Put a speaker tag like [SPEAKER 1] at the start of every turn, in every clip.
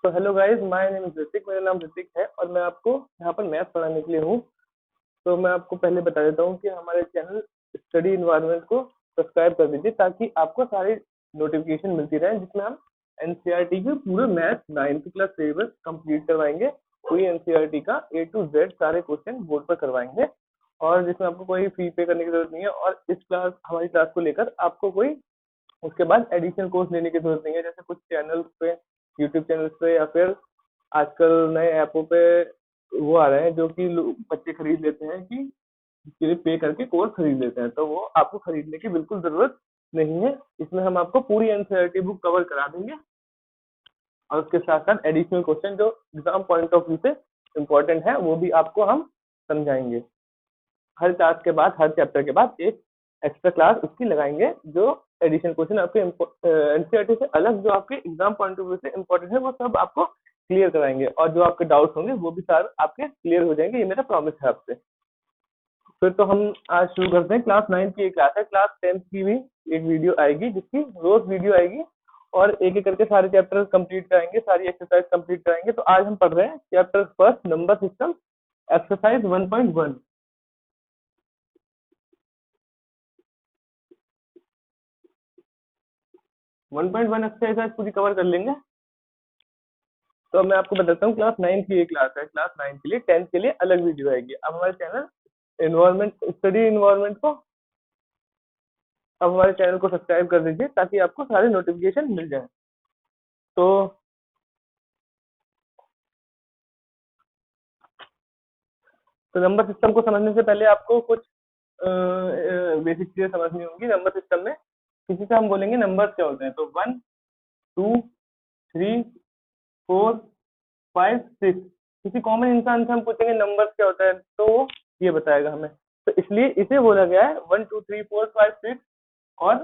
[SPEAKER 1] तो hello guys, my name is Hrithik. मेरा नाम ऋतिक है और मैं आपको यहाँ पर मैथ पढ़ाने के लिए हूँ। तो मैं आपको पहले बता देता हूँ कि हमारे चैनल स्टडी इन्वायरमेंट को सब्सक्राइब कर दीजिए ताकि आपको सारी नोटिफिकेशन मिलती रहे, जिसमें हम एनसीईआरटी के पूरे math 9th class syllabus complete करवाएंगे। पूरी एनसीईआरटी का ए टू जेड सारे क्वेश्चन बोर्ड पर करवाएंगे और जिसमें आपको कोई फी पे करने की जरूरत नहीं है। और इस क्लास हमारी क्लास को लेकर आपको कोई उसके बाद एडिशनल कोर्स लेने की जरूरत नहीं है। जैसे कुछ चैनल पे, यूट्यूब चैनल पे या फिर आजकल नए ऐपों पे वो आ रहे हैं जो कि बच्चे खरीद लेते हैं कि सिर्फ पे करके कोर्स खरीद लेते हैं, तो वो आपको खरीदने की बिल्कुल जरूरत नहीं है। इसमें हम आपको पूरी एनसीईआरटी बुक कवर करा देंगे और उसके साथ साथ एडिशनल क्वेश्चन जो एग्जाम पॉइंट ऑफ व्यू से इम्पोर्टेंट है वो भी आपको हम समझाएंगे। हर क्लास के बाद, हर चैप्टर के बाद एक एक्स्ट्रा क्लास उसकी लगाएंगे जो एडिशनल क्वेश्चन आपके एनसीईआरटी से अलग, जो आपके एग्जाम पॉइंट ऑफ व्यू से इम्पोर्टेंट है, वो सब आपको क्लियर कराएंगे और जो आपके डाउट्स होंगे वो भी सारे आपके क्लियर हो जाएंगे। ये मेरा प्रॉमिस है आपसे। फिर तो हम आज शुरू करते हैं। क्लास 9 की एक क्लास है, क्लास 10 की भी एक वीडियो आएगी जिसकी रोज वीडियो आएगी और एक एक करके सारे चैप्टर कंप्लीट कराएंगे, सारी एक्सरसाइज कंप्लीट कराएंगे। तो आज हम पढ़ रहे हैं chapter first, number system, exercise 1.1। 1.1 exercise पूरी कवर कर लेंगे। तो अब मैं आपको बताता हूँ, क्लास 9 की एक क्लास है। क्लास 9 के लिए, 10 के लिए अलग वीडियो आएगी। अब हमारे चैनल इन्वायरमेंट, स्टडी इन्वायरमेंट को, अब हमारे चैनल को सब्सक्राइब कर दीजिए ताकि आपको सारे नोटिफिकेशन मिल जाए। तो नंबर सिस्टम को समझने से पहले आपको कुछ बेसिक चीजें समझनी होंगी। नंबर सिस्टम में किसी से हम बोलेंगे नंबर क्या होते हैं, तो 1, 2, 3, 4, 5, 6। किसी कॉमन इंसान से हम पूछेंगे नंबर क्या होता है तो वो ये बताएगा हमें। तो इसलिए इसे बोला गया है 1, 2, 3, 4, 5, 6 और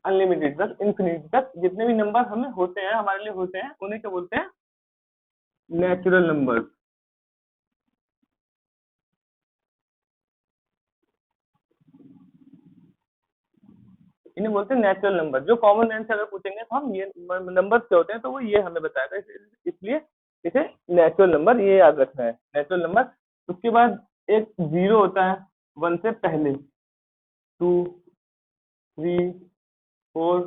[SPEAKER 1] अनलिमिटेड तक, इन्फिनिटी तक जितने भी नंबर हमें होते हैं, हमारे लिए होते हैं, उन्हें क्या बोलते हैं? Natural number. इन्हें बोलते हैं नेचुरल नंबर। जो कॉमन मैन से अगर पूछेंगे तो हम ये नंबर क्या होते हैं तो वो ये हमें बताएगा, इसलिए इसे नेचुरल नंबर ये याद रखना है, नेचुरल नंबर। उसके बाद एक जीरो होता है 1 से पहले, 2, 3, 4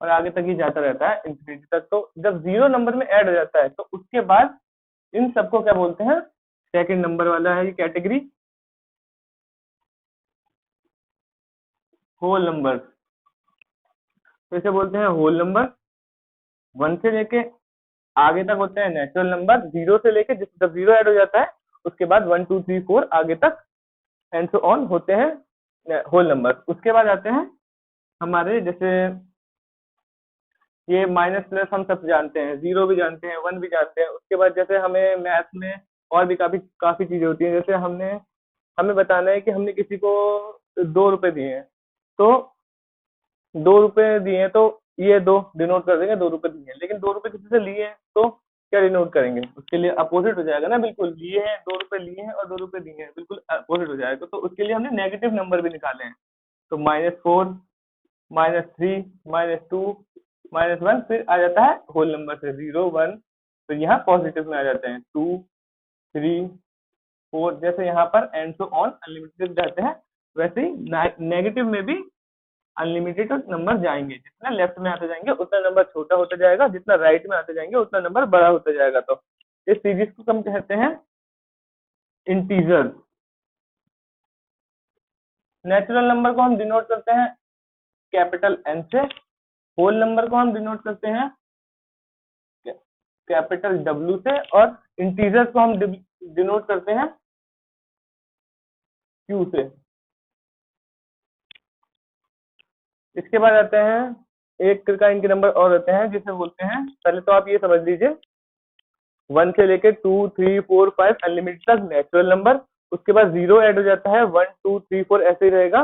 [SPEAKER 1] और आगे तक ही जाता रहता है इंफिनिटी तक। तो जब जीरो नंबर में ऐड हो जाता है तो उसके बाद इन सबको क्या बोलते हैं? सेकंड नंबर वाला है ये कैटेगरी, होल नंबर। तो इसे बोलते हैं होल नंबर। 1 से लेके आगे तक होते हैं नेचुरल नंबर। जीरो से लेके जब जीरो ऐड हो जाता है उसके बाद 1, 2, 3, 4 आगे तक एंड सो ऑन होते हैं होल नंबर। उसके बाद आते हैं हमारे, जैसे ये माइनस प्लस हम सब जानते हैं, जीरो भी जानते हैं, 1 भी जानते हैं। उसके बाद जैसे हमें मैथ में और भी काफी काफी चीजें होती हैं। जैसे हमें बताना है कि हमने किसी को 2 रुपए दिए हैं, तो 2 रुपए दिए हैं तो ये दो डिनोट कर देंगे, 2 रुपए दिए हैं। लेकिन 2 रुपए किसी से लिए हैं तो क्या डिनोट करेंगे? उसके लिए अपोजिट हो जाएगा ना, बिल्कुल। लिए हैं, 2 रुपए लिए हैं और 2 रुपए दिए हैं, बिल्कुल अपोजिट हो जाएगा। तो उसके लिए हमने नेगेटिव नंबर भी निकाले हैं। तो -4, -3, -2, -1, फिर आ जाता है होल नंबर से 0, 1। तो यहाँ पॉजिटिव में आ जाते हैं 2, 3, 4। जैसे यहाँ पर एंड सो ऑन अनलिमिटेड जाते हैं, वैसे ही नेगेटिव में भी अनलिमिटेड नंबर जाएंगे। जितना लेफ्ट में आते जाएंगे उतना नंबर छोटा होता जाएगा, जितना राइट में आते जाएंगे उतना नंबर बड़ा होता जाएगा। तो इस सीरीज को हम कहते हैं इंटीजर। नेचुरल नंबर को हम डिनोट करते हैं कैपिटल एन से। होल नंबर को हम डिनोट करते हैं कैपिटल डब्ल्यू से। और इंटीजर को हम डिनोट करते हैं क्यू से। इसके बाद आते हैं एक का इनके नंबर और होते हैं जिसे बोलते हैं, पहले तो आप ये समझ लीजिए, 1 से लेके 2, 3, 4, 5 अनलिमिटेड तक नेचुरल नंबर। उसके बाद जीरो ऐड हो जाता है, 1, 2, 3, 4 ऐसे ही रहेगा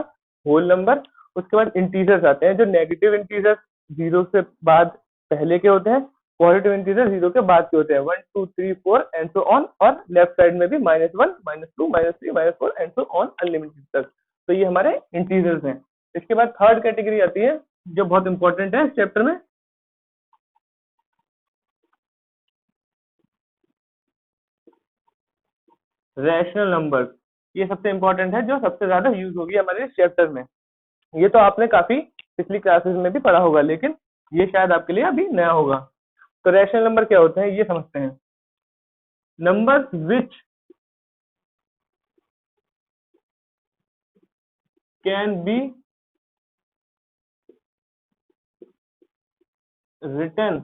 [SPEAKER 1] होल नंबर। उसके बाद इंटीजर्स आते हैं, जो नेगेटिव इंटीजर्स जीरो से बाद पहले के होते हैं, पॉजिटिव इंटीजर जीरो के बाद के होते हैं, 1, 2, 3, 4 एंड सो ऑन। और लेफ्ट साइड में भी -1, -2, -3, -4 एंड सो ऑन अनलिमिटेड तक। तो ये हमारे इंटीजर्स हैं। इसके बाद थर्ड कैटेगरी आती है जो बहुत इंपॉर्टेंट है इस चैप्टर में, रैशनल नंबर, ये सबसे इंपॉर्टेंट है, जो सबसे ज्यादा यूज होगी हमारे चैप्टर में। ये तो आपने काफी पिछली क्लासेस में भी पढ़ा होगा, लेकिन ये शायद आपके लिए अभी नया होगा। तो रैशनल नंबर क्या होते हैं ये समझते हैं। Numbers which can B written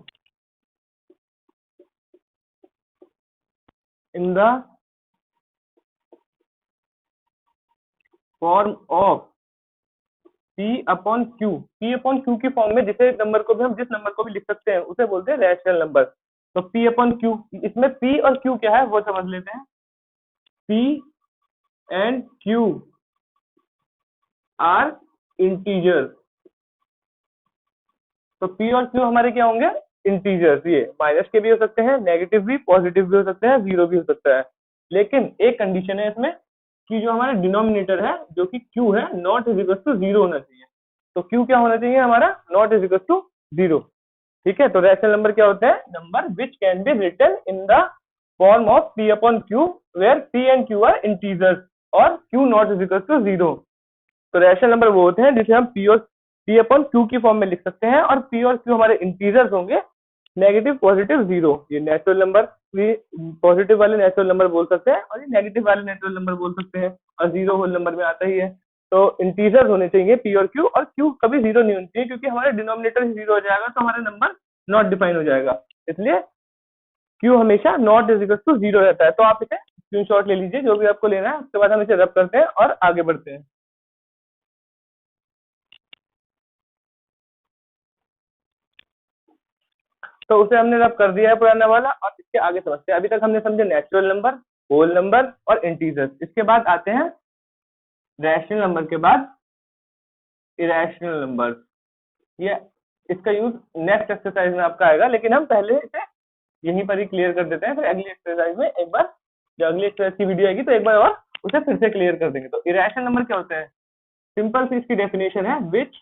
[SPEAKER 1] in the form of P upon Q। P upon Q की फॉर्म में जिसे नंबर को भी हम जिस नंबर को भी लिख सकते हैं उसे बोलते हैं रैशनल नंबर। तो P अपॉन Q, इसमें P और Q क्या है वो समझ लेते हैं। P and Q are integers. तो P और Q हमारे क्या होंगे, इंटीजर्स। ये माइनस के भी हो सकते हैं, नेगेटिव भी, पॉजिटिव भी हो सकते हैं, जीरो भी हो सकता है। लेकिन एक कंडीशन है इसमें कि जो हमारा डिनोमिनेटर है जो कि Q है, not is equal to zero होना चाहिए। तो Q क्या होना चाहिए हमारा, not is equal to zero. ठीक है, तो रैशनल नंबर क्या होते हैं, number which can be written in the form of P upon Q where P and Q are integers और Q not is equal to zero. तो rational number वो होते हैं जिसे हम पी अपॉन क्यू की फॉर्म में लिख सकते हैं, और पी और क्यू हमारे इंटीजर्स होंगे, नेगेटिव पॉजिटिव जीरो। ये नेचुरल नंबर भी पॉजिटिव वाले नेचुरल नंबर बोल सकते हैं, और ये नेगेटिव वाले नेचुरल नंबर बोल सकते हैं, और जीरो होल नंबर में आता ही है। तो इंटीजर्स होने चाहिए पी और क्यू कभी जीरो नहीं होनी चाहिए, क्योंकि हमारे डिनोमिनेटर ही जीरो हो जाएगा तो हमारा नंबर नॉट डिफाइन हो जाएगा। इसलिए क्यू हमेशा not is equal to zero रहता है। तो आप इसे स्क्रीनशॉट ले लीजिए जो भी आपको लेना है, उसके बाद हम इसे रब करते हैं और आगे बढ़ते हैं। तो उसे हमने रब कर दिया है पुराना वाला, और इसके आगे समझते हैं। अभी तक हमने समझे नेचुरल नंबर, होल नंबर और इंटीजर्स। इसके बाद आते हैं रैशनल नंबर के बाद इरेशनल नंबर। ये इसका यूज नेक्स्ट एक्सरसाइज में आपका आएगा, लेकिन हम पहले इसे यहीं पर ही क्लियर कर देते हैं, फिर अगली एक्सरसाइज में एक बार, जो अगली एक्सरसाइज की वीडियो आएगी तो एक बार और उसे फिर से क्लियर कर देंगे। तो इरेशनल नंबर क्या होते हैं, सिंपल सी इसकी डेफिनेशन है, विच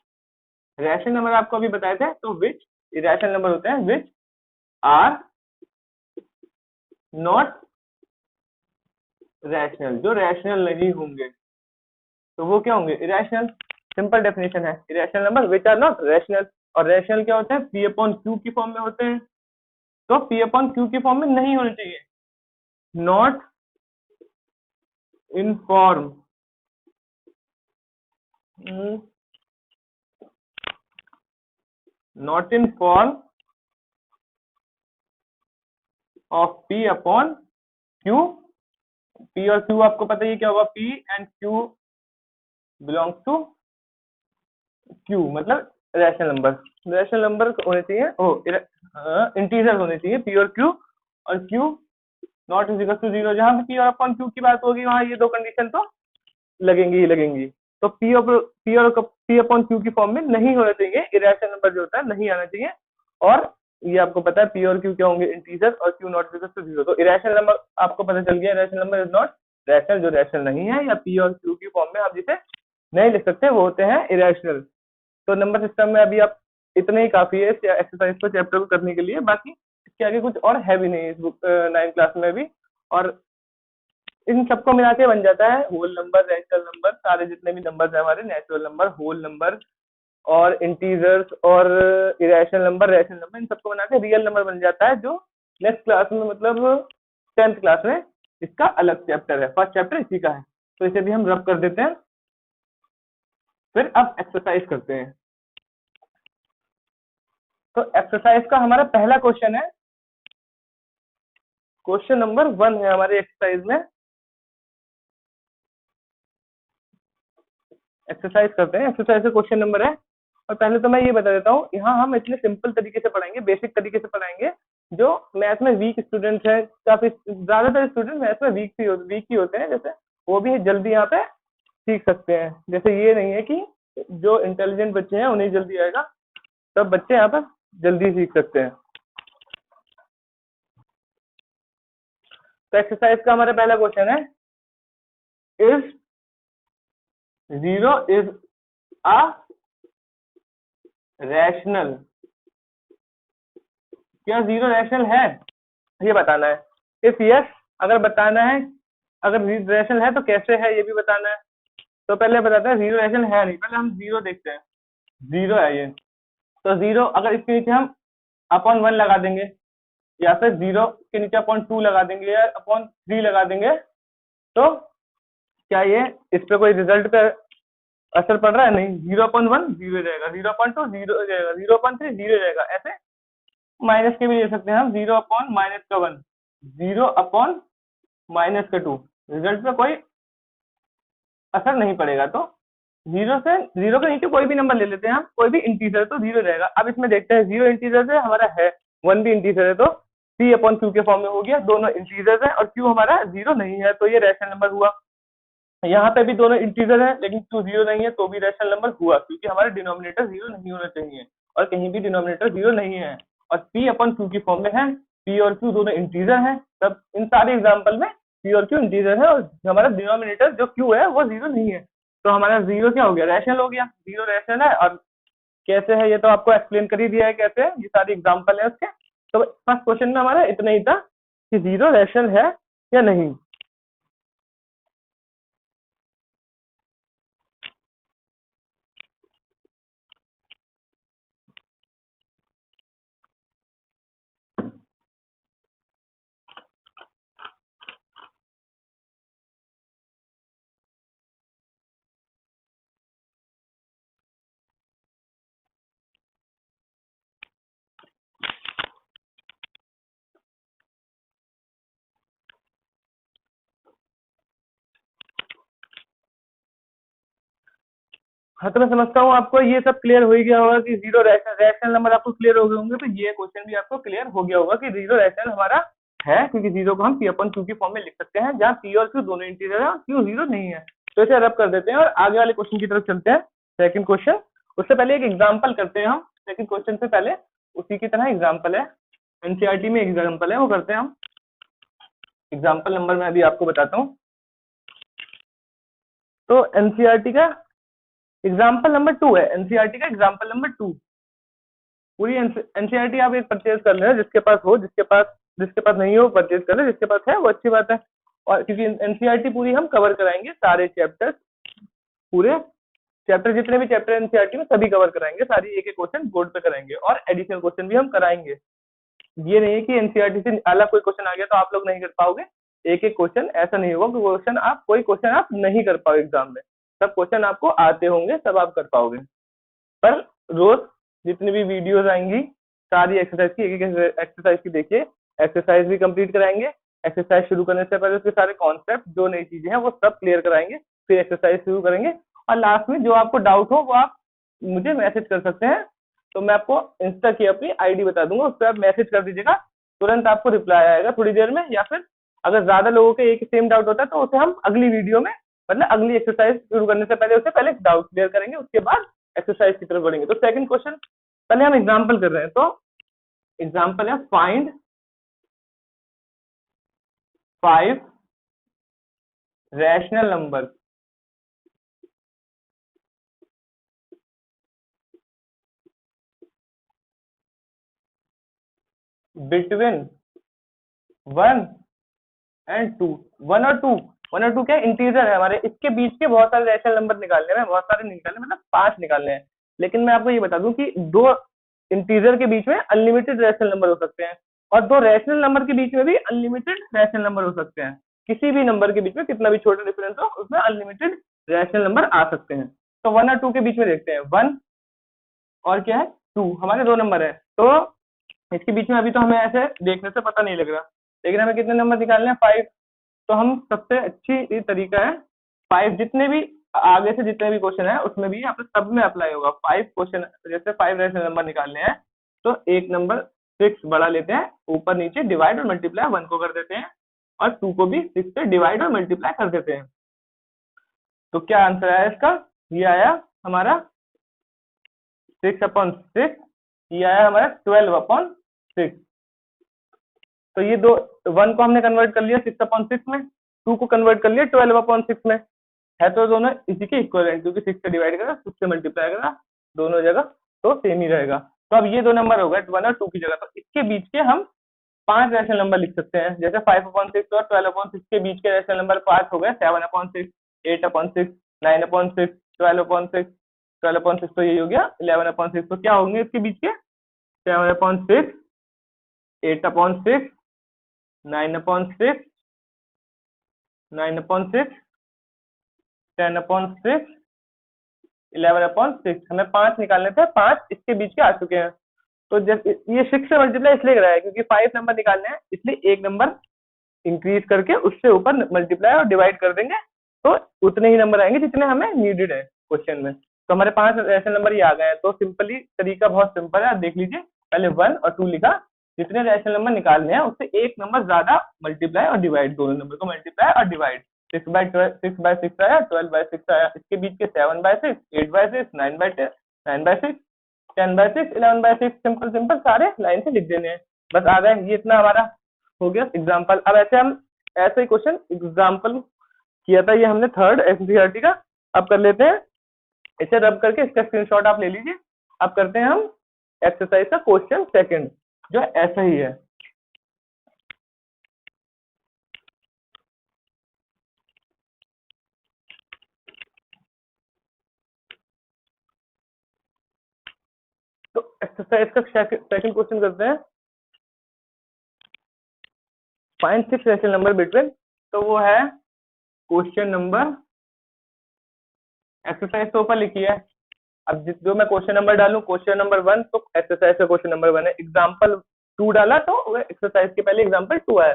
[SPEAKER 1] रैशनल नंबर आपको अभी बताए थे, तो विच इरेशनल नंबर होते हैं विच आर नॉट रैशनल, जो रैशनल नहीं होंगे तो वो क्या होंगे, इरेशनल। सिंपल डेफिनेशन है, irrational number which are not rational. और रैशनल क्या होते हैं, पी अपॉन क्यू की फॉर्म में होते हैं। तो पी अपॉन क्यू की फॉर्म में नहीं होने चाहिए, not in form not in form of P upon Q. P और क्यू आपको पता ही क्या होगा, P and Q belongs to Q, मतलब रैशनल नंबर। रैशनल नंबर होने चाहिए, इंटीजर होने चाहिए पी और क्यू, और Q not is equal to zero. जहां भी पी और अपॉन क्यू की बात होगी वहां ये दो कंडीशन तो लगेंगी ही लगेंगी। तो पी अपॉन क्यू की फॉर्म में नहीं होना चाहिए, इरेशनल नंबर जो होता है नहीं आना चाहिए। और ये आपको पता है पी और क्यू क्या होंगे, इंटीजर, और Q not equal to zero. तो इरेशनल नंबर आपको पता चल गया, irrational number is not rational, जो रैशनल नहीं है, या पी और क्यू की फॉर्म में आप जिसे नहीं लिख सकते वो होते हैं इरेशनल। तो नंबर सिस्टम में अभी आप इतने ही काफी है इस एक्सरसाइज को, चैप्टर को करने के लिए। बाकी इसके आगे कुछ और है भी नहीं इस बुक 9 क्लास में भी। और इन सबको मिला के बन जाता है होल नंबर, रैशनल नंबर, सारे जितने भी नंबर है हमारे, नेचुरल नंबर, होल नंबर और इंटीजर्स और इरेशनल नंबर, रैशनल नंबर, इन सबको बना के रियल नंबर बन जाता है, जो नेक्स्ट क्लास में, मतलब 10th क्लास में इसका अलग चैप्टर है। फर्स्ट चैप्टर इसी का है। तो इसे भी हम रब कर देते हैं, फिर अब एक्सरसाइज करते हैं। तो एक्सरसाइज का हमारा पहला क्वेश्चन है, क्वेश्चन नंबर 1 है हमारे एक्सरसाइज में। एक्सरसाइज करते हैं, एक्सरसाइज का क्वेश्चन नंबर है। और पहले तो मैं ये बता देता हूँ, यहाँ हम इतने सिंपल तरीके से पढ़ाएंगे, बेसिक तरीके से पढ़ाएंगे। जो मैथ में वीक स्टूडेंट्स हैं, काफी ज्यादातर स्टूडेंट मैथ में वीक ही होते हैं, जैसे वो भी जल्दी यहाँ पे सीख सकते हैं। जैसे ये नहीं है कि जो इंटेलिजेंट बच्चे हैं उन्हें जल्दी आएगा, सब बच्चे यहाँ पर जल्दी सीख सकते हैं। तो एक्सरसाइज का हमारा पहला क्वेश्चन है, is zero is a rational. क्या जीरो रैशनल है, ये बताना है। इफ यस, अगर बताना है अगर रेशनल है तो कैसे है ये भी बताना है। तो पहले बताते हैं, जीरो रेशनल है नहीं, पहले हम जीरो देखते हैं। जीरो है ये, तो जीरो अगर इसके नीचे हम अपॉन वन लगा देंगे, या फिर जीरो के नीचे अपॉन टू लगा देंगे, या अपॉन थ्री लगा देंगे, तो क्या ये इस पे कोई रिजल्ट पे असर पड़ रहा है? नहीं। जीरो अपॉन वन जीरो रहेगा, जीरो अपॉन टू जीरो रहेगा, जीरो अपॉन थ्री जीरो रहेगा। ऐसे माइनस के भी ले सकते हैं हम, जीरो अपॉन माइनस का वन, जीरो अपॉन माइनस का टू, रिजल्ट पे कोई असर नहीं पड़ेगा। तो जीरो से, जीरो के नीचे कोई भी नंबर ले लेते हैं हम, कोई भी इंटीजर, तो जीरो रहेगा। अब इसमें देखते हैं, जीरो इंटीजर है हमारा है, वन भी इंटीजर है, तो सी अपॉन क्यू के फॉर्म में हो गया, दोनों इंटीजर है और क्यू हमारा जीरो नहीं है, तो ये रैशनल नंबर हुआ। यहाँ पे भी दोनों इंटीजर है लेकिन क्यू जीरो नहीं है, तो भी रैशनल नंबर हुआ, क्योंकि हमारा डिनोमिनेटर जीरो नहीं होना चाहिए और कहीं भी डिनोमिनेटर जीरो नहीं है, और पी अपॉन क्यू की फॉर्म में है। पी और क्यू दोनों इंटीजर है, तब इन सारे एग्जाम्पल में पी और क्यू इंटीजर है और हमारा डिनोमिनेटर जो क्यू है वो जीरो नहीं है, तो हमारा जीरो क्या हो गया? रैशनल हो गया। जीरो रैशनल है, और कैसे है ये तो आपको एक्सप्लेन कर ही दिया है कैसे है, ये सारे एग्जाम्पल है उसके। तो फर्स्ट क्वेश्चन में हमारा इतना ही था कि जीरो रैशनल है या नहीं। हाँ, तो मैं समझता हूँ आपको ये सब क्लियर हो ही गया होगा कि जीरो रैशनल, रैशनल नंबर आपको क्लियर हो गए होंगे, तो ये क्वेश्चन भी आपको क्लियर हो गया होगा कि जीरो रैशनल हमारा है, क्योंकि जीरो को हम पी अपन क्यू की फॉर्म में लिख सकते हैं, जहाँ पी और क्यू दोनों इंटीजर है और क्यू जीरो नहीं है। तो इसे रब कर देते हैं और आगे वाले क्वेश्चन की तरफ चलते हैं। सेकंड क्वेश्चन, उससे पहले एक एग्जाम्पल करते हैं हम, सेकंड क्वेश्चन से पहले उसी की तरह एग्जाम्पल है, एनसीईआरटी में एग्जाम्पल है, वो करते हैं हम। एग्जाम्पल नंबर मैं अभी आपको बताता हूँ। तो एनसीईआरटी का एग्जाम्पल नंबर 2 है, एनसीईआरटी का एग्जाम्पल नंबर 2। पूरी एनसीईआरटी आप एक परचेज कर लेना, जिसके पास हो, जिसके पास नहीं हो परचेज कर ले, जिसके पास है वो अच्छी बात है। और क्योंकि एनसीईआरटी पूरी हम कवर कराएंगे, सारे चैप्टर, पूरे चैप्टर, जितने भी चैप्टर एनसीईआरटी में सभी कवर कराएंगे, सारी एक एक क्वेश्चन बोर्ड पे कराएंगे और एडिशनल क्वेश्चन भी हम कराएंगे। ये नहीं है कि एनसीईआरटी से अलग कोई क्वेश्चन आ गया तो आप लोग नहीं कर पाओगे, एक एक क्वेश्चन, ऐसा नहीं होगा कि क्वेश्चन आप, कोई क्वेश्चन आप नहीं कर पाओ एग्जाम में, सब क्वेश्चन आपको आते होंगे, सब आप कर पाओगे। पर रोज जितनी भी वीडियोस आएंगी, सारी एक्सरसाइज की, एक एक एक्सरसाइज की देखिए, एक्सरसाइज भी कंप्लीट कराएंगे। एक्सरसाइज शुरू करने से पहले उसके सारे कॉन्सेप्ट, जो नई चीजें हैं वो सब क्लियर कराएंगे, फिर एक्सरसाइज शुरू करेंगे, और लास्ट में जो आपको डाउट हो वो आप मुझे मैसेज कर सकते हैं। तो मैं आपको इंस्टा की अपनी आईडी बता दूंगा, उस पर आप मैसेज कर दीजिएगा, तुरंत आपको रिप्लाई आएगा थोड़ी देर में। या फिर अगर ज्यादा लोगों के एक सेम डाउट होता है तो उसे हम अगली वीडियो में, मतलब अगली एक्सरसाइज शुरू करने से पहले उसे पहले डाउट क्लियर करेंगे, उसके बाद एक्सरसाइज की तरफ बढ़ेंगे। तो सेकंड क्वेश्चन, पहले हम एग्जांपल कर रहे हैं, तो एग्जांपल है find 5 rational number between 1 and 2। 1 और 2, 1 और 2 क्या इंटीजर है हमारे, इसके बीच के बहुत सारे रैशनल नंबर निकालने हैं, बहुत सारे निकालने मतलब 5 निकालने हैं। लेकिन मैं आपको ये बता दूं कि दो इंटीजर के बीच में अनलिमिटेड रैशनल नंबर हो सकते हैं, और दो रैशनल नंबर के बीच में भी अनलिमिटेड रैशनल नंबर हो सकते हैं। किसी भी नंबर के बीच में कितना भी छोटा डिफरेंस हो, उसमें अनलिमिटेड रैशनल नंबर आ सकते हैं। तो 1 और 2 के बीच में देखते हैं, 1 और क्या है 2, हमारे दो नंबर है। तो इसके बीच में अभी तो हमें ऐसे देखने से पता नहीं लग रहा, लेकिन हमें कितने नंबर निकालने हैं? 5। तो हम सबसे अच्छी तरीका है 5, जितने भी आगे से जितने भी क्वेश्चन है उसमें भी आप सब में अप्लाई होगा। 5 क्वेश्चन, जैसे 5 रैशनल नंबर निकालने हैं, तो एक नंबर 6 बड़ा लेते हैं, ऊपर नीचे डिवाइड और मल्टीप्लाई 1 को कर देते हैं, और 2 को भी 6 से डिवाइड और मल्टीप्लाई कर देते हैं। तो क्या आंसर आया इसका? ये आया हमारा 6/6, ये आया हमारा 12/6। तो ये दो, 1 को हमने कन्वर्ट कर लिया 6/6 में, 2 को कन्वर्ट कर लिया 12/6 में, है तो दोनों इसी के इक्वलेंट, क्योंकि 6 से डिवाइड करा, 6 से मल्टीप्लाई करा, दोनों जगह तो सेम ही रहेगा। तो अब ये दो नंबर हो गए 1 और 2 की जगह, तो इसके बीच के हम 5 रैशनल नंबर लिख सकते हैं, जैसे 5/6 और 12/6 के बीच के रैशनल नंबर 5 हो गए, 7/6, 8/6, 9/6, 12/6, 12/6 तो यही हो गया, 11/6 तो क्या होंगे इसके बीच के 7/6, 8/6, 9/6, 9/6, 10/6, 11/6। हमें 5 निकालने थे, 5 इसके बीच के आ चुके हैं। तो जब ये 6 से मल्टीप्लाई इसलिए करा है क्योंकि 5 नंबर निकालने हैं, इसलिए एक नंबर इंक्रीज करके उससे ऊपर मल्टीप्लाई और डिवाइड कर देंगे, तो उतने ही नंबर आएंगे जितने हमें नीडेड है क्वेश्चन में। तो हमारे 5 रैशनल नंबर ही आ गए हैं। तो सिंपली तरीका बहुत सिंपल है, आप देख लीजिए। पहले 1 और 2 लिखा, जितने रैशनल नंबर निकालने हैं उससे एक नंबर ज्यादा मल्टीप्लाई और डिवाइड, दोनों नंबर को मल्टीप्लाई और डिवाइड। 6/6 आया, 12/6 आया, इसके बीच के 7/6, 8/6, 9/10, 9/6, 10/6, 11/6, सिंपल सिंपल सारे लाइन से लिख देने हैं, बस आ गए। ये इतना हमारा हो गया एग्जाम्पल। अब ऐसे ही क्वेश्चन एग्जाम्पल किया था, ये हमने थर्ड एनसीईआरटी का। अब कर लेते हैं, इसे रब करके इसका स्क्रीनशॉट आप ले लीजिए। अब करते हैं हम एक्सरसाइज का क्वेश्चन सेकंड, जो ऐसा ही है। तो एक्सरसाइज का सेकंड क्वेश्चन करते हैं, फाइंड 6 रैशनल नंबर बिटवीन। तो वो है क्वेश्चन नंबर, एक्सरसाइज तो ऊपर लिखी है। अब जो मैं क्वेश्चन नंबर डालूं, क्वेश्चन नंबर 1, तो एक्सरसाइज का क्वेश्चन नंबर 1 है। एग्जाम्पल 2 डाला तो वो एक्सरसाइज के पहले एग्जाम्पल 2 आया,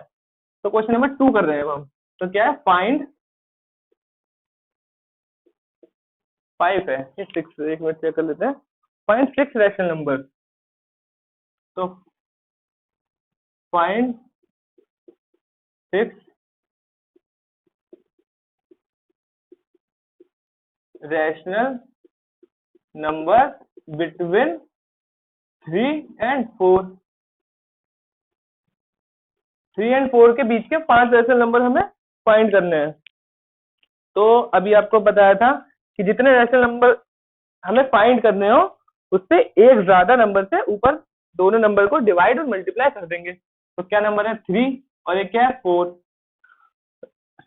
[SPEAKER 1] तो क्वेश्चन नंबर 2 कर रहे हैं हम। तो क्या है, फाइंड 5 है, ये 6, एक मिनट चेक कर लेते हैं। Find 6 rational number. तो find 6 rational number between 3 and 4। 3 and 4 के बीच के 5 रैशनल नंबर हमें फाइंड करने हैं। तो अभी आपको बताया था कि जितने रैशनल नंबर हमें फाइंड करने हो, उससे एक ज्यादा नंबर से ऊपर दोनों नंबर को डिवाइड और मल्टीप्लाई कर देंगे। तो क्या नंबर है 3 और एक क्या है 4।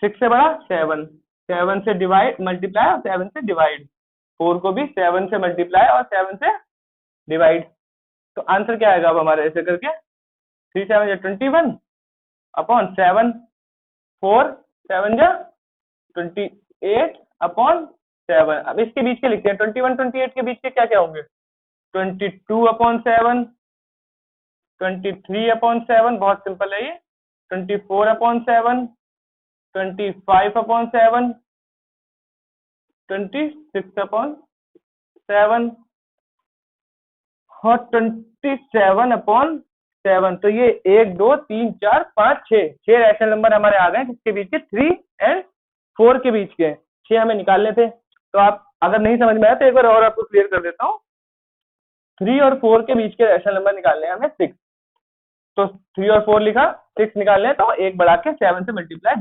[SPEAKER 1] 6 से बड़ा 7, 7 से डिवाइड मल्टीप्लाई और 7 से डिवाइड, 4 को भी 7 से मल्टीप्लाई और 7 से डिवाइड। तो आंसर क्या आएगा अब हमारे, ऐसे करके 3 7 या 21 अपॉन 7, 4 7 या 28 अपॉन 7। अब इसके बीच के लिखते हैं, 21 28 के बीच के क्या क्या होंगे, 22/7, 23/7, बहुत सिंपल है ये, 24/7, 25/7, 26/7 और 27/7। तो ये 1 2 3 4 5 6 रैशनल नंबर हमारे आ गए, जिसके बीच के 3 and 4 के बीच के 6 हमें निकालने थे। तो आप अगर नहीं समझ में आया तो एक बार और आपको क्लियर कर देता हूँ। 3 और 4 के बीच के रैशनल नंबर निकालने हैं हमें 6। तो 3 और 4 लिखा, 6 निकालने हैं तो एक बढ़ा के 7 से मल्टीप्लाई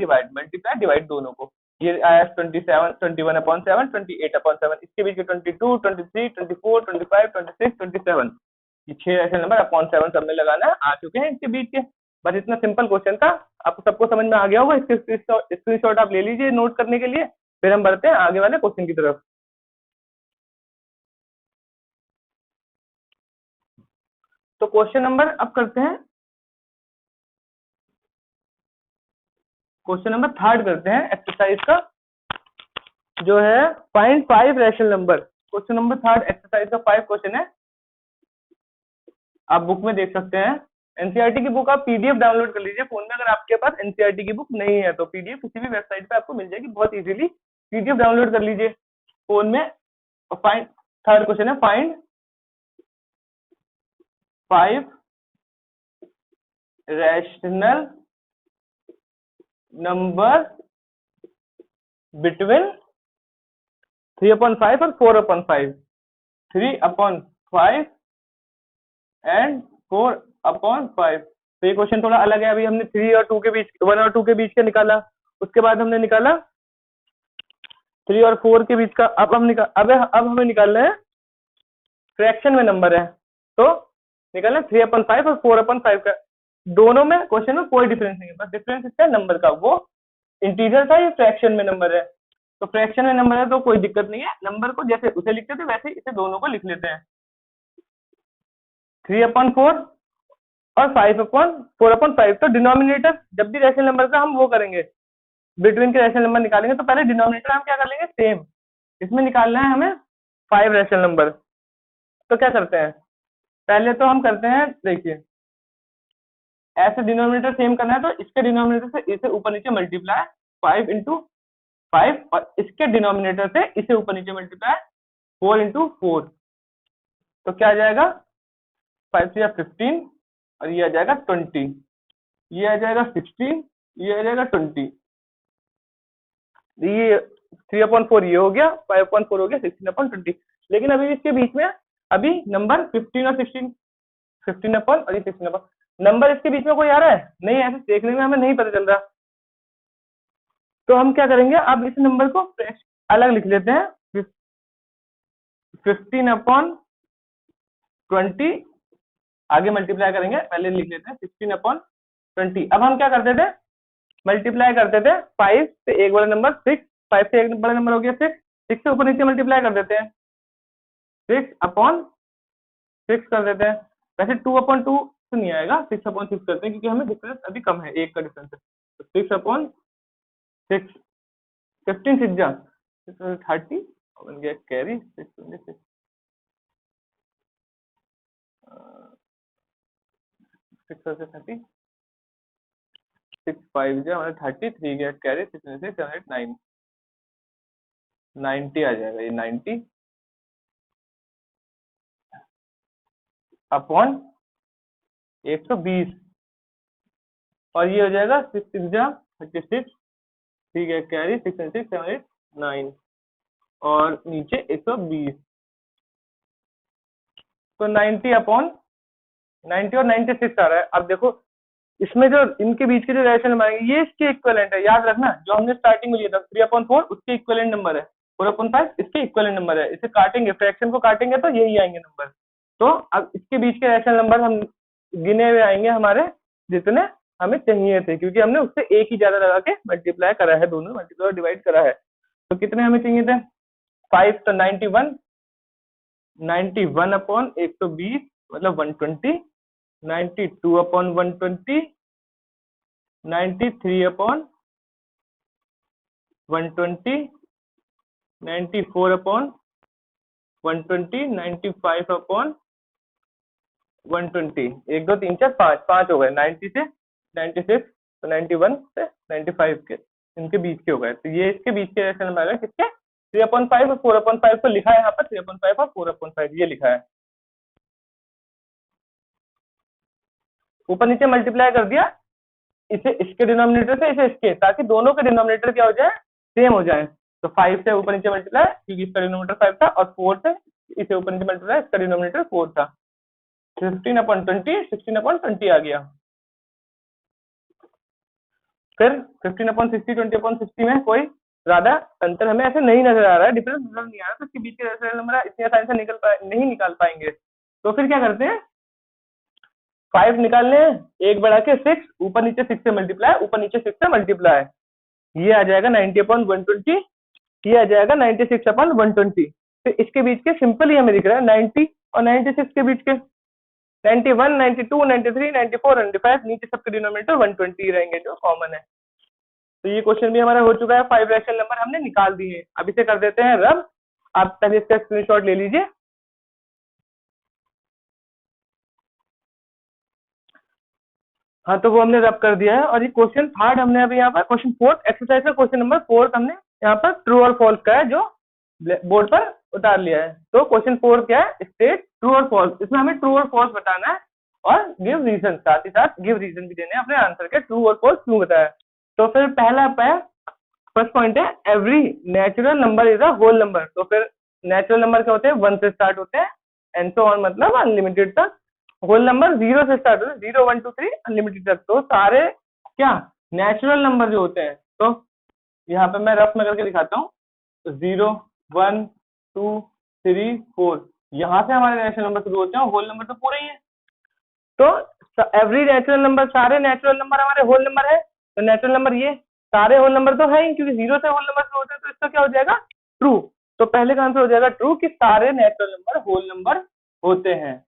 [SPEAKER 1] डिवाइड दोनों को। ये आया 27 21/7, 28/7, इसके बीच के 22 23 24 25 26 27, ये 6 रैशनल नंबर अपॉन 7 सब में लगाना है, आ चुके हैं इसके बीच के। बस इतना सिंपल क्वेश्चन था, आपको सबको समझ में आ गया होगा। इसके स्क्रीनशॉट आप ले लीजिए नोट करने के लिए। फिर हम बढ़ते हैं आगे वाले क्वेश्चन की तरफ। तो क्वेश्चन नंबर अब करते हैं, क्वेश्चन नंबर 3 करते हैं एक्सरसाइज का, जो है find 5 rational number. Question number 3 exercise का 5 क्वेश्चन है, आप बुक में देख सकते हैं। एनसीईआरटी की बुक आप पीडीएफ डाउनलोड कर लीजिए फोन में, अगर आपके पास एनसीईआरटी की बुक नहीं है तो पीडीएफ किसी भी वेबसाइट पे आपको मिल जाएगी बहुत इजीली, पीडीएफ डाउनलोड कर लीजिए फोन में। फाइंड 3 क्वेश्चन है, फाइंड 5 रैशनल नंबर बिटवीन 3/5 और 4/5, 3/5 एंड 4/5। तो ये क्वेश्चन थोड़ा अलग है। अभी हमने 3 और 2 के बीच, 1 और 2 के बीच का निकाला, उसके बाद हमने निकाला 3 और 4 के बीच का। अब हमें निकालना है फ्रैक्शन में नंबर है, तो निकालना 3/5 और 4/5 का। दोनों में क्वेश्चन में कोई डिफरेंस नहीं है, बस डिफरेंस इसका नंबर का, वो इंटीजर था, ये फ्रैक्शन में नंबर है। तो फ्रैक्शन में नंबर है तो कोई दिक्कत नहीं है, नंबर को जैसे उसे लिखते थे वैसे इसे दोनों को लिख लेते हैं। 3/4 और 5/4/5। तो डिनोमिनेटर जब भी रैशनल नंबर का हम वो करेंगे, बिटवीन के रैशनल नंबर निकालेंगे, तो पहले डिनोमिनेटर हम क्या कर लेंगे, सेम। इसमें निकालना है हमें 5 रैशनल नंबर। तो क्या करते हैं, पहले तो हम करते हैं, देखिए ऐसे डिनोमिनेटर सेम करना है तो इसके डिनोमिनेटर से इसे ऊपर नीचे मल्टीप्लाई 5 × 5, और इसके डिनोमिनेटर से इसे ऊपर नीचे मल्टीप्लाई 4 × 4। तो क्या आ जाएगा, 5 से 15, और ये आ जाएगा 20, ये आ जाएगा 16, ये आ जाएगा 20। ये 3/4 ये हो गया, 5/4 हो गया, 16/20। लेकिन अभी इसके बीच में अभी नंबर 15 और 16, 15 और ये 16, नंबर इसके बीच में कोई आ रहा है नहीं, ऐसे देखने में हमें नहीं पता चल रहा। तो हम क्या करेंगे, अब इस नंबर को अलग लिख लेते हैं, 15/20 आगे मल्टीप्लाई करेंगे, पहले लिख लेते हैं 16/20। अब हम क्या करते थे, मल्टीप्लाई करते थे 5 से एक बड़ा नंबर 6, 5 से एक बड़ा नंबर हो गया 6, 6 से ऊपर नीचे मल्टीप्लाई कर देते हैं, 6/6 कर देते हैं। वैसे 2/2 तो नहीं आएगा, 6/6 करते हैं क्योंकि हमें डिफरेंस अभी कम है, एक का डिफरेंस है। तो 6/6, 15 6 जा 30 बन गया कैरी 626, 6 से 30, 6 5 जा हमारा 33 गया कैरी 6 से 7 8 9, 90 आ जाएगा, ये 90 अपॉन 120, और ये हो जाएगा 6 6 जा 36, ठीक है कैरी 6 6 7 8 9, और नीचे 120। तो 90 और 96 आ रहा है। अब देखो इसमें जो इनके बीच के जो रेशनल नंबर आएंगे ये इसके इक्विवेलेंट है, याद रखना, जो हमने स्टार्टिंग में लिया था 3/4 उसके इक्विवेलेंट नंबर है, 4/5 इसके इक्विवेलेंट नंबर है। इसे काटेंगे, फ्रैक्शन को काटेंगे तो यही आएंगे नंबर। तो अब इसके बीच के रेशनल नंबर हम गिने हुए आएंगे हमारे, जितने हमें चाहिए थे, क्योंकि हमने उससे एक ही ज्यादा लगा के मल्टीप्लाई करा है, दोनों मल्टीप्लाई और डिवाइड करा है। तो कितने हमें चाहिए थे, 5, तो 91, 91/120 मतलब 120, 92/120, 93/120, 94/120, 95/120, 1 2 3 4 5 5 हो गए, 90 से 96, तो 91 से 95 के इनके बीच के हो गए। तो ये इसके बीच के रेशनल नंबर है किसके, 3/5 और 4/5 को लिखा है यहाँ पर, 3/5 और 4/5 ये लिखा है, ऊपर नीचे मल्टीप्लाई कर दिया, इसे इसके डिनोमिनेटर से इसे इसके, ताकि दोनों के डिनोमिनेटर क्या हो जाए, सेम हो जाए। तो 5 से ऊपर नीचे मल्टीप्लाई, क्योंकि इसका डिनोमिनेटर 5 था, और 4 से इसे ऊपर नीचे मल्टीप्लाई, इसका डिनोमिनेटर 4 था। 15/20 16/20 आ गया। फिर 15/60 20/60 में कोई ज्यादा अंतर हमें ऐसे नहीं नजर आ रहा है, डिफरेंस नजर नहीं आ रहा, तो इसके बीच के रेशनल नंबर इतनी आसानी से नहीं निकाल पाएंगे। तो फिर क्या करते हैं, 5 निकालने हैं, एक बढ़ा के 6, ऊपर नीचे 6 से मल्टीप्लाई, ऊपर नीचे 6 से मल्टीप्लाई, ये आ जाएगा 90/120, ये आ जाएगा 96/120। तो इसके बीच के सिंपल ही हमें दिख रहा है 90 और 96 के बीच के 91 92 93 94 95, नीचे सबके डिनोमिनेटर 120 रहेंगे जो कॉमन है। तो ये क्वेश्चन भी हमारा हो चुका है, 5 रैशनल नंबर हमने निकाल दिए। अब इसे कर देते हैं रब, आप पहले इसका स्क्रीनशॉट ले लीजिए। हाँ, तो वो हमने रब कर दिया है, और ये क्वेश्चन थर्ड हमने अभी यहाँ पर क्वेश्चन 4 एक्सरसाइज का क्वेश्चन नंबर 4 हमने यहाँ पर ट्रू और फॉल्स का है, जो बोर्ड पर उतार लिया है। तो क्वेश्चन 4 क्या है, स्टेट ट्रू और फॉल्स, इसमें हमें ट्रू और फॉल्स बताना है, और गिव रीजन, साथ ही साथ गिव रीजन भी देने हैं अपने आंसर के, ट्रू और फॉल्स क्यों बताया। तो फिर पहला फर्स्ट पॉइंट है, every natural number is a whole number. तो फिर नेचुरल नंबर क्या होते हैं, 1 से स्टार्ट होते हैं, एंड सो ऑन, मतलब अनलिमिटेड तक। होल नंबर 0 से स्टार्ट होते हैं, 0 1 2 3 अनलिमिटेड तक। तो सारे क्या नेचुरल नंबर जो होते हैं, तो यहाँ पे मैं रफ में करके दिखाता हूँ, 0 1 2 3 4, यहाँ से हमारे नेचुरल नंबर शुरू होते हैं, होल नंबर तो पूरे ही है। तो एवरी नेचुरल नंबर, सारे नेचुरल नंबर हमारे होल नंबर है। तो नेचुरल नंबर ये सारे होल नंबर तो है ही, क्योंकि जीरो से होल नंबर शुरू होते हैं, तो इसका क्या हो जाएगा ट्रू। तो पहले का आंसर हो जाएगा ट्रू कि सारे नेचुरल नंबर होल नंबर होते हैं।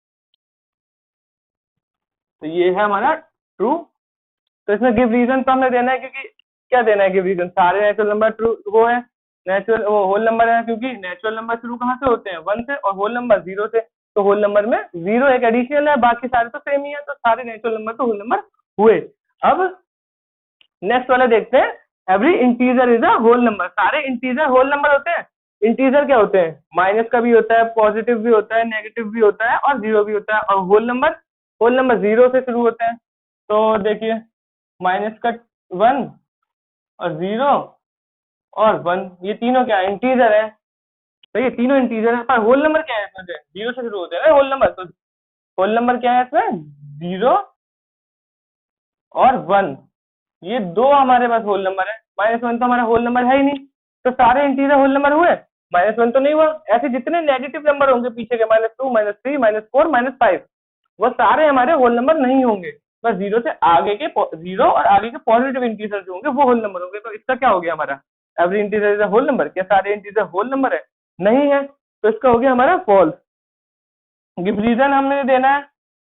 [SPEAKER 1] तो ये है हमारा ट्रू। तो इसमें गिव रीजन तो हमें देना है, क्योंकि क्या देना है गिव रीजन, सारे नेचुरल नंबर ट्रू वो है, नेचुरल वो होल नंबर है, क्योंकि नेचुरल नंबर शुरू कहाँ से होते हैं, 1 से, और होल नंबर 0 से। तो होल नंबर में 0 एक एडिशनल है, बाकी सारे तो सेम ही है, तो सारे नेचुरल नंबर तो होल नंबर हुए। अब नेक्स्ट वाला देखते हैं, every integer is a whole number. सारे इंटीजर होल नंबर होते हैं। इंटीजर क्या होते हैं, माइनस का भी होता है, पॉजिटिव भी होता है, नेगेटिव भी होता है, और जीरो भी होता है। और होल नंबर 0 से शुरू होते हैं। तो देखिए माइनस का 1 और 0 और 1, ये तीनों क्या है, इंटीजर है। तो ये तीनों इंटीजर है, पर होल नंबर क्या है इसमें, 0 से शुरू होते हैं ना होल नंबर। तो होल नंबर क्या है इसमें, 0 और 1, ये दो हमारे पास होल नंबर है। -1 तो हमारा होल नंबर है ही नहीं, तो सारे इंटीजर होल नंबर हुए, -1 तो नहीं हुआ। ऐसे जितने नेगेटिव नंबर होंगे पीछे के, -2, -3, -4, -5, वो सारे हमारे होल नंबर नहीं होंगे। बस 0 से आगे के 0 और आगे के पॉजिटिव इंटीजर जो होंगे वो होल नंबर होंगे। तो इसका क्या हो गया हमारा, every integer is a whole number. क्या सारे इंटीजर होल नंबर है, नहीं है, तो इसका हो गया हमारा फॉल्स। गिव रीजन हमने देना है,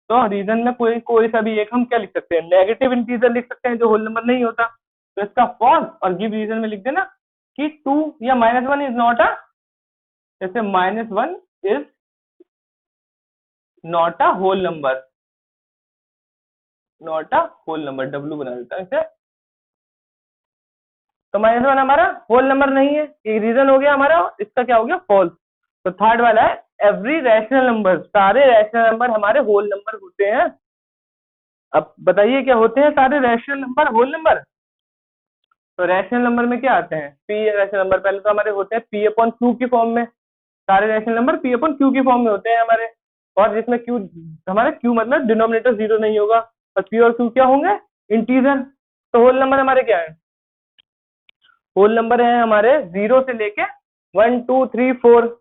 [SPEAKER 1] तो रीजन में कोई सा भी एक हम क्या लिख सकते हैं, नेगेटिव इंटीजर लिख सकते हैं जो होल नंबर नहीं होता, तो इसका फॉल्स। और गिव रीजन में लिख देना कि 2 या -1 इज नॉट अ, जैसे -1 is not a whole number, not a whole number, W बना देता है इसे। तो -1 हमारा होल नंबर नहीं है, ये रीजन हो गया हमारा, इसका क्या हो गया फॉल्स। तो थर्ड वाला है, एवरी रैशनल नंबर, सारे रैशनल नंबर हमारे होल नंबर होते हैं। अब बताइए क्या होते हैं सारे रैशनल नंबर होल नंबर। तो रैशनल नंबर में क्या आते हैं, पी रैशनल नंबर पहले तो हमारे होते हैं पी अपॉन क्यू की फॉर्म में। सारे rational number P upon Q की फॉर्म में होते हैं हमारे, और जिसमें क्यू, हमारे क्यू मतलब डिनोमिनेटर 0 नहीं होगा, और पी और क्यू क्या होंगे, इंटीजर। तो होल नंबर हमारे क्या है, होल नंबर है हमारे 0 से लेके 1 2 3 4।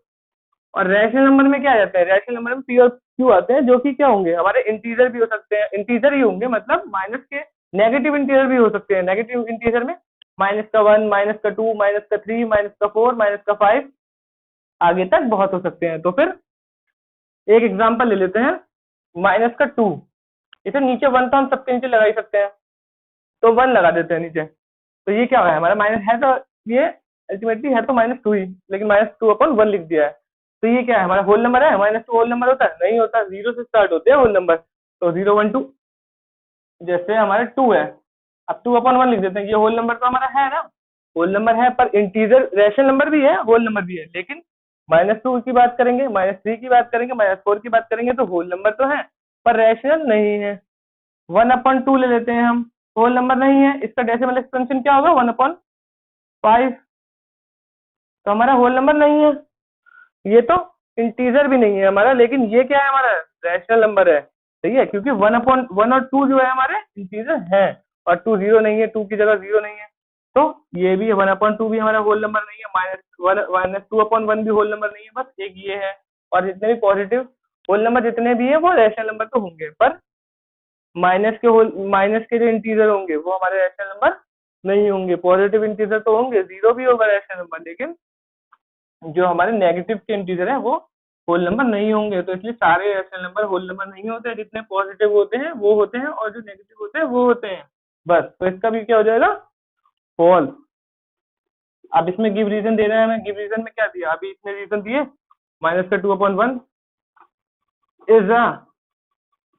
[SPEAKER 1] और रैशनल नंबर में क्या आ जाते हैं, रैशनल नंबर में पी और क्यू आते हैं, जो कि क्या होंगे, हमारे इंटीजर भी हो सकते हैं, इंटीजर ही होंगे, मतलब माइनस के नेगेटिव इंटीजर भी हो सकते हैं। नेगेटिव इंटीजर में -1, -2, -3, -4, -5, आगे तक बहुत हो सकते हैं। तो फिर एक एग्जांपल ले लेते हैं, -2, इसे नीचे 1 तो हम सबके नीचे लगा ही सकते हैं, तो 1 लगा देते हैं नीचे। तो ये क्या है हमारा, माइनस है, तो ये अल्टीमेटली है तो -2 ही, लेकिन -2/1 लिख दिया है। तो ये क्या है हमारा होल नंबर है, -2 होल नंबर होता है, नहीं होता, 0 से स्टार्ट होते हैं होल नंबर। तो 0 1 2, जैसे हमारे 2 है, अब 2/1 लिख देते हैं, ये होल नंबर तो हमारा है ना, होल नंबर है, पर इंटीजर रैशनल नंबर भी है, होल नंबर भी है। लेकिन -2 की बात करेंगे, -3 की बात करेंगे, -4 की बात करेंगे, तो होल नंबर तो है पर रैशनल नहीं है। 1/2 ले लेते हैं हम, होल नंबर नहीं है, इसका डेसिमल एक्सपेंशन क्या होगा, 1/5। तो हमारा होल नंबर नहीं है, ये तो इंटीजर भी नहीं है हमारा, लेकिन ये क्या है हमारा, रैशनल नंबर है। सही है, क्योंकि 1/1 और 2 जो है हमारे इंटीजर है, और 2 0 नहीं है, 2 की जगह 0 नहीं है। तो ये भी 1/2 भी हमारा होल नंबर नहीं है, -2/1 भी होल नंबर नहीं है, बस एक ये है। और जितने भी पॉजिटिव होल नंबर जितने भी है वो रैशनल नंबर तो होंगे, पर माइनस के जो इंटीजर होंगे वो हमारे रैशनल नंबर नहीं होंगे। पॉजिटिव इंटीजर तो होंगे, 0 भी होगा रैशनल नंबर, लेकिन जो हमारे नेगेटिव के इंटीजर है वो होल नंबर नहीं होंगे। तो इसलिए सारे रैशनल नंबर होल नंबर नहीं होते, जितने पॉजिटिव होते हैं वो होते हैं, और जो नेगेटिव होते हैं वो होते हैं, बस। तो इसका भी क्या हो जाएगा, फॉल्स। अब इसमें गिव रीजन दे रहे हैं हमें, गिव रीजन में क्या दिया, अभी इसमें रीजन दिए, -2/1 is a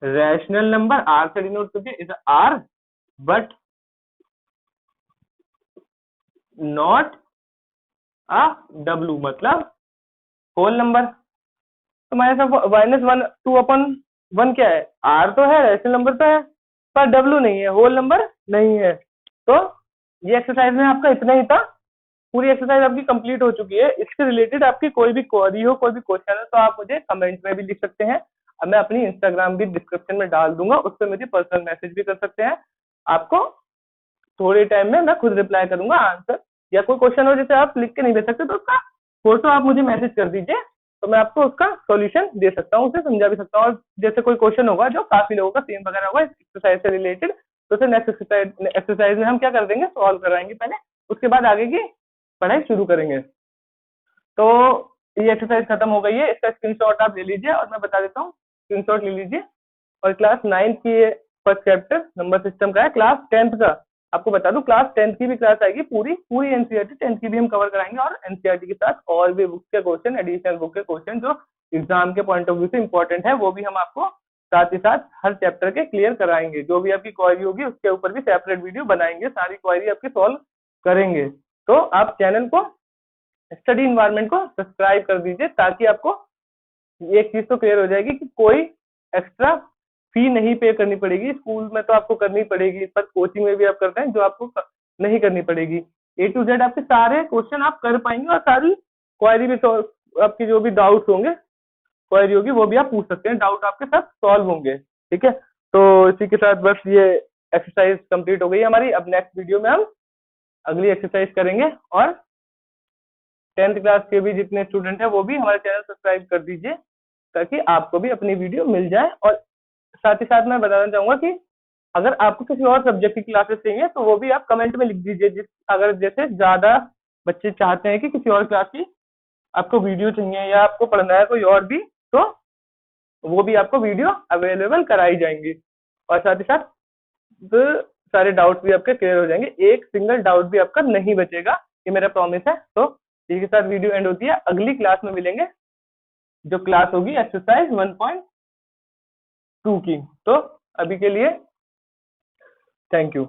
[SPEAKER 1] rational number, R से डिनोट करके, is R but not a W, मतलब होल नंबर। तो -2/1 क्या है, आर तो है, रैशनल नंबर तो है, पर डब्ल्यू नहीं है, होल नंबर नहीं है। तो ये एक्सरसाइज में आपका इतना ही था, पूरी एक्सरसाइज आपकी कंप्लीट हो चुकी है। इससे रिलेटेड आपकी कोई भी क्वेरी हो, कोई भी क्वेश्चन है, तो आप मुझे कमेंट में भी लिख सकते हैं, और मैं अपनी इंस्टाग्राम भी डिस्क्रिप्शन में डाल दूंगा, उस पर मुझे पर्सनल मैसेज भी कर सकते हैं। आपको थोड़े टाइम में मैं खुद रिप्लाई करूंगा आंसर, या कोई क्वेश्चन हो जैसे आप लिख के नहीं भेज सकते, तो उसका फोटो आप मुझे मैसेज कर दीजिए, तो मैं आपको उसका सॉल्यूशन दे सकता हूँ, उसे समझा भी सकता हूँ। और जैसे कोई क्वेश्चन होगा जो काफी लोगों का सेम वगैरह होगा एक्सरसाइज से रिलेटेड, तो उसे नेक्स्ट एक्सरसाइज में हम क्या कर देंगे, सॉल्व कराएंगे पहले, उसके बाद आगे की पढ़ाई शुरू करेंगे। तो ये एक्सरसाइज खत्म हो गई है, इसका स्क्रीनशॉट आप ले लीजिए और मैं बता देता हूँ, स्क्रीनशॉट ले लीजिए। और क्लास 9 की फर्स्ट चैप्टर नंबर सिस्टम का है, क्लास 10th का आपको बता दूं, क्लास 10th की भी क्लास आएगी, पूरी पूरी एनसीईआरटी 10th की भी हम कवर कराएंगे, और एनसीईआरटी के साथ और भी बुक के क्वेश्चन, एडिशनल बुक के क्वेश्चन जो एग्जाम के पॉइंट ऑफ व्यू से इंपॉर्टेंट है, वो भी हम आपको साथ ही साथ हर चैप्टर के क्लियर कराएंगे। जो भी आपकी क्वेरी होगी उसके ऊपर भी सेपरेट वीडियो बनाएंगे, सारी क्वेरी आपकी सॉल्व करेंगे। तो आप चैनल को, स्टडी इन्वायरमेंट को सब्सक्राइब कर दीजिए, ताकि आपको एक चीज तो क्लियर हो जाएगी कि कोई एक्स्ट्रा फी नहीं पे करनी पड़ेगी। स्कूल में तो आपको करनी पड़ेगी, पर कोचिंग में भी आप करते हैं जो आपको नहीं करनी पड़ेगी। ए टू जेड आपके सारे क्वेश्चन आप कर पाएंगे, और सारी क्वेरी भी आपकी जो भी डाउट्स होंगे, क्वेरी होगी, वो भी आप पूछ सकते हैं, डाउट आपके साथ सॉल्व होंगे। ठीक है, तो इसी के साथ बस ये एक्सरसाइज कंप्लीट हो गई हमारी। अब नेक्स्ट वीडियो में हम अगली एक्सरसाइज करेंगे, और 10th क्लास के भी जितने स्टूडेंट हैं वो भी हमारे चैनल सब्सक्राइब कर दीजिए, ताकि आपको भी अपनी वीडियो मिल जाए। और साथ ही साथ मैं बताना चाहूंगा कि अगर आपको किसी और सब्जेक्ट की क्लासेस चाहिए तो वो भी आप कमेंट में लिख दीजिए। अगर जैसे ज्यादा बच्चे चाहते हैं कि किसी और क्लास की आपको वीडियो चाहिए, या आपको पढ़ना है कोई और भी, तो वो भी आपको वीडियो अवेलेबल कराई जाएंगी। और साथ ही साथ तो सारे डाउट्स भी आपके क्लियर हो जाएंगे, एक सिंगल डाउट भी आपका नहीं बचेगा, ये मेरा प्रॉमिस है। तो इसी के साथ वीडियो एंड होती है, अगली क्लास में मिलेंगे, जो क्लास होगी एक्सरसाइज 1.2 की। तो अभी के लिए थैंक यू।